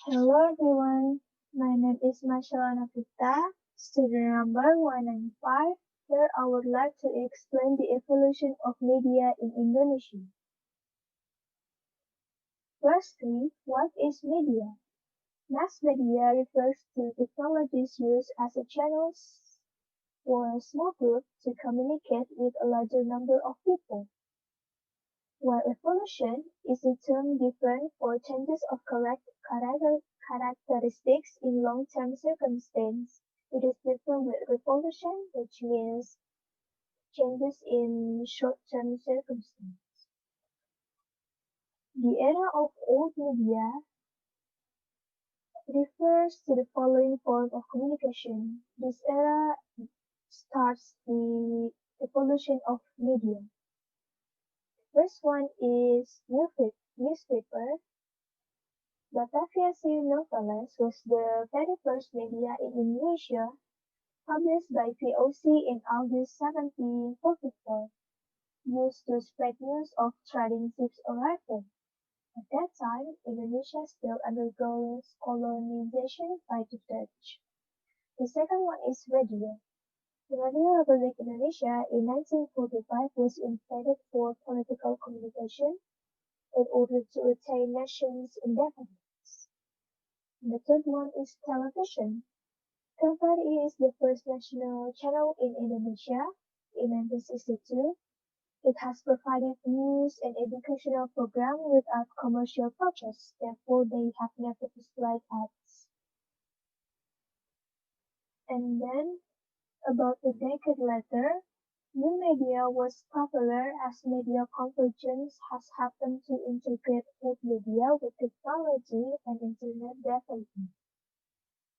Hello everyone, my name is Maychaella Novita, student number 195. Here I would like to explain the evolution of media in Indonesia. Firstly, what is media? Mass media refers to technologies used as a channels for a small group to communicate with a larger number of people. While evolution is a term given for changes of characteristics in long-term circumstance, it is different with revolution, which means changes in short-term circumstance. The era of old media refers to the following form of communication. This era starts the evolution of media. First one is newspaper. Batavia's Novelas was the very first media in Indonesia, published by VOC in August 1744, used to spread news of trading ships arrival. At that time, Indonesia still undergoes colonization by the Dutch. The second one is radio. The Radio Republic Indonesia in 1945 was invented for political communication in order to attain nation's independence. The third one is television. TVRI is the first national channel in Indonesia in 1962. It has provided news and educational programs without commercial purpose, therefore they have never displayed ads. And then, about a decade later, new media was popular as media convergence has happened to integrate old media with technology and internet development.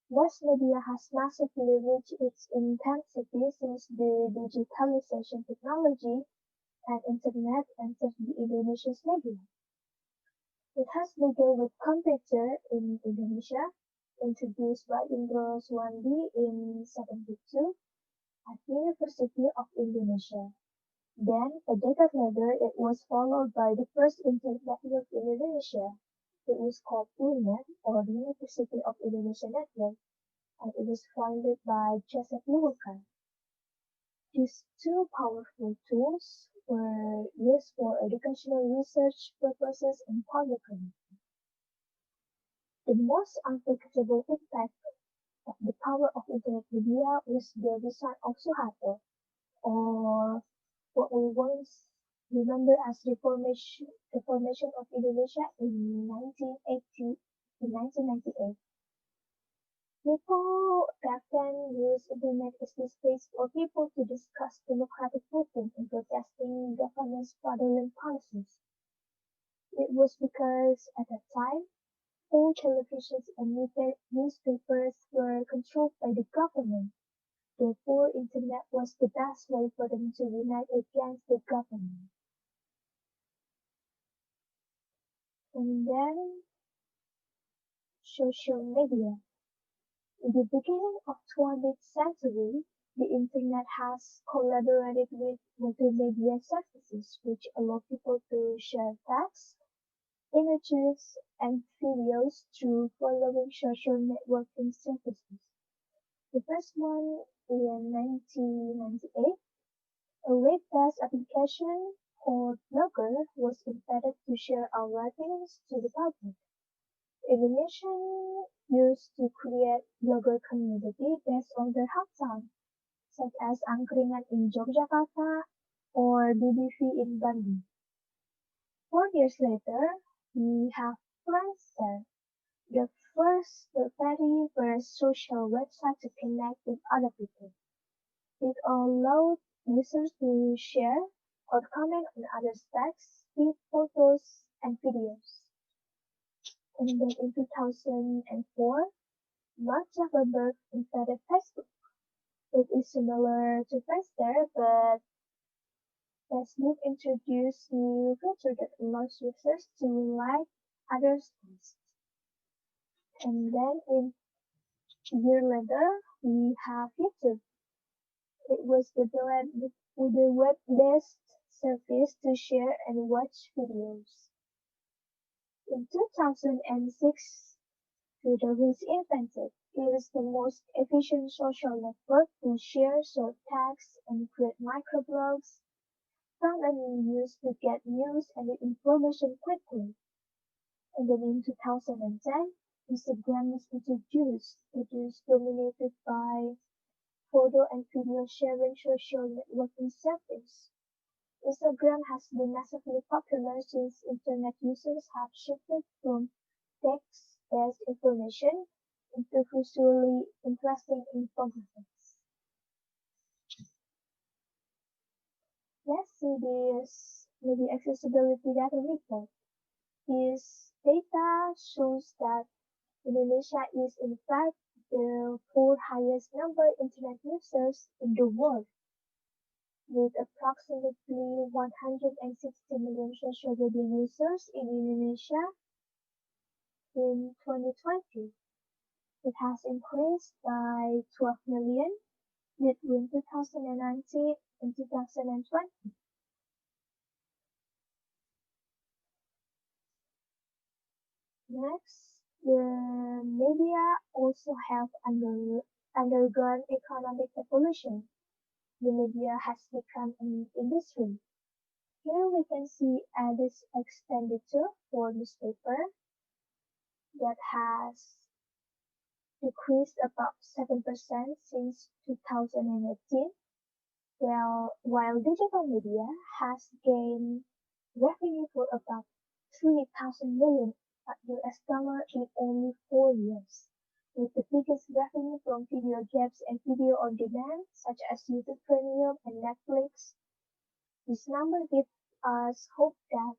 Mass media has massively reached its intensity since the digitalization technology and internet entered the Indonesia's media. It has begun with computer in Indonesia, introduced by Indro Suwandi in 72 at University of Indonesia. Then, a decade later, it was followed by the first internet network in Indonesia. It was called UNET, or the University of Indonesia Network, and it was founded by Joseph Luhukay. These two powerful tools were used for educational research purposes and public communication. The most unforgettable impact of the power of internet media was the resign of Suharto, or what we once remember as the formation of Indonesia in 1998. People back then used internet as the space for people to discuss democratic movement and protesting government's fraudulent policies. It was because at that time, all televisions and newspapers were controlled by the government. Therefore, internet was the best way for them to unite against the government. And then, social media. In the beginning of 20th century, the internet has collaborated with multimedia services which allow people to share text, images, and videos through following social networking services. The first one in 1998, a web-based application called Blogger was invented to share our writings to the public. Indonesians used to create blogger community based on their hometown, such as Angkringan in Yogyakarta or BBV in Bandung. 4 years later, we have Friendster, the very first social website to connect with other people. It allowed users to share or comment on others' texts, photos, and videos. And then in 2004, Mark Zuckerberg invented Facebook. It is similar to Friendster, but Facebook introduced new feature that allows users to like others' posts. And then a year later, we have YouTube. It was developed with a web-based service to share and watch videos. In 2006, Twitter was invented. It is the most efficient social network to share short text and create microblogs, primarily used to get news and information quickly. And then in 2010, Instagram was introduced. It is dominated by photo and video sharing social networking service. Instagram has been massively popular since internet users have shifted from text-based information into visually interesting infographics. Let's see this maybe accessibility data report. This data shows that Indonesia is in fact the fourth highest number internet users in the world, with approximately 160 million social media users in Indonesia in 2020. It has increased by 12 million between 2019 and 2020. Next, the media also have undergone economic evolution. The media has become an industry. Here we can see added expenditure for newspaper that has decreased about 7% since 2018, while digital media has gained revenue for about 3,000 million US dollar in only 4 years, with the biggest revenue from video games and video on demand, such as YouTube Premium and Netflix. This number gives us hope that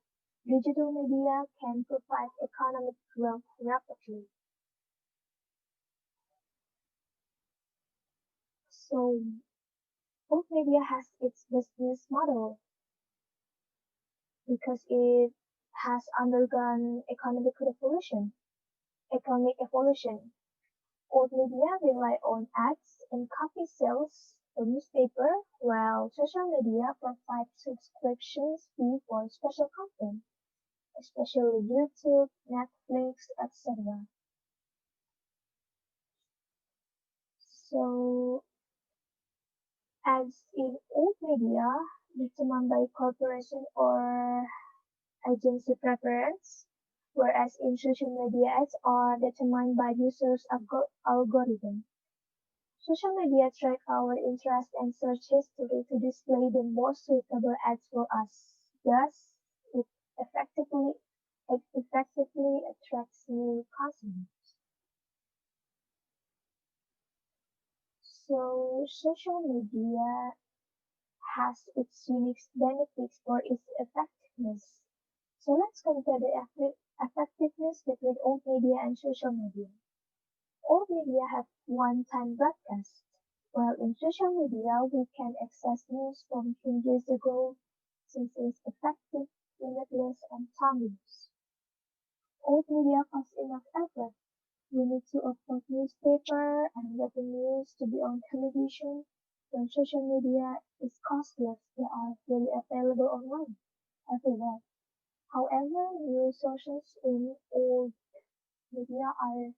digital media can provide economic growth rapidly. So, old media has its business model because it has undergone economic evolution. Old media rely on ads and copy sales for newspaper, while social media provides subscriptions fee for special content, especially YouTube, Netflix, etc. So, ads in old media determined by corporation or agency preference, whereas in social media ads are determined by users' algorithm. Social media track our interest and search history to display the most suitable ads for us. Thus, it effectively it effectively attracts new consumers. So social media has its unique benefits for its effectiveness. So let's compare the effectiveness between old media and social media. Old media have one-time broadcast, while in social media we can access news from 10 years ago since it is effective, limitless, and timeless. Old media costs enough effort. We need to upload newspaper and written news to be on television. When social media is costless, they are freely available online, everywhere. However, news sources in old media are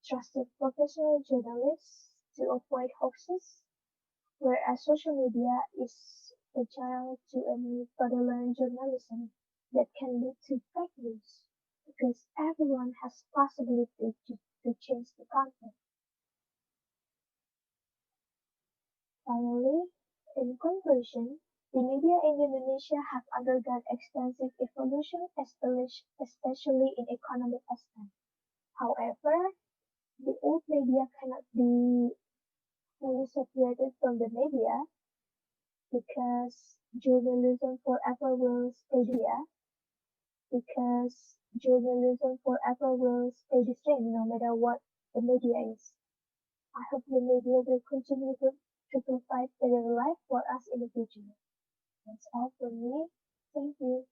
trusted professional journalists to avoid hoaxes, whereas social media is agile to any fraudulent journalism that can lead to fake news because everyone has possibility to change the content. Finally, in conclusion, the media in Indonesia have undergone extensive evolution, especially in economic aspect. However, the old media cannot be fully separated from the media because journalism forever will stay there, because journalism forever will stay the same no matter what the media is. I hope the media will continue to provide better life for us in the future. That's all from me. Thank you.